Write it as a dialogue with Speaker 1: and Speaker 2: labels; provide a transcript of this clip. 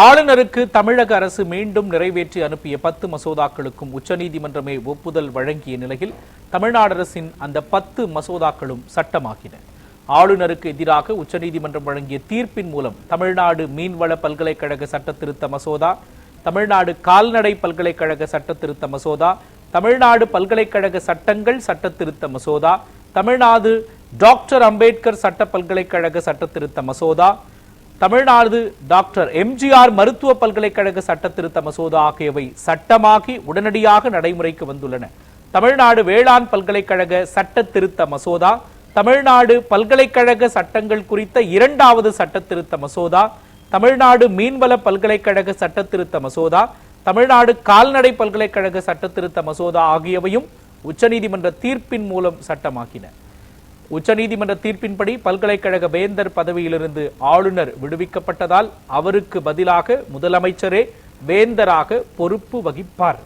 Speaker 1: ஆளுநருக்கு தமிழக அரசு மீண்டும் நிறைவேற்றி அனுப்பிய 10 மசோதாக்களுக்கும் உச்சநீதிமன்றமே ஒப்புதல் வழங்கிய நிலையில் தமிழ்நாடு அரசின் அந்த 10 மசோதாக்களும் சட்டமாகின. ஆளுநருக்கு எதிராக உச்சநீதிமன்றம் வழங்கிய தீர்ப்பின் மூலம் தமிழ்நாடு மீன்வள பல்கலைக்கழக சட்ட திருத்த மசோதா, தமிழ்நாடு கால்நடை பல்கலைக்கழக சட்ட திருத்த மசோதா, தமிழ்நாடு பல்கலைக்கழக சட்டங்கள் சட்ட திருத்த மசோதா, தமிழ்நாடு டாக்டர் அம்பேத்கர் சட்ட பல்கலைக்கழக சட்ட திருத்த மசோதா, தமிழ்நாடு டாக்டர் எம்ஜிஆர் மருத்துவ பல்கலைக்கழக சட்ட திருத்த மசோதா ஆகியவை சட்டமாகி உடனடியாக நடைமுறைக்கு வந்துள்ளன. தமிழ்நாடு வேளாண் பல்கலைக்கழக சட்ட திருத்த மசோதா, தமிழ்நாடு பல்கலைக்கழக சட்டங்கள் குறித்த 2வது சட்ட திருத்த மசோதா, தமிழ்நாடு மீன்வள பல்கலைக்கழக சட்ட திருத்த மசோதா, தமிழ்நாடு கால்நடை பல்கலைக்கழக சட்ட திருத்த மசோதா ஆகியவையும் உச்சநீதிமன்ற தீர்ப்பின் மூலம் சட்டமாக்கின. உச்சநீதிமன்ற தீர்ப்பின்படி பல்கலைக்கழக வேந்தர் பதவியிலிருந்து ஆளுநர் விடுவிக்கப்பட்டதால் அவருக்கு பதிலாக முதலமைச்சரே வேந்தராக பொறுப்பு வகிப்பார்.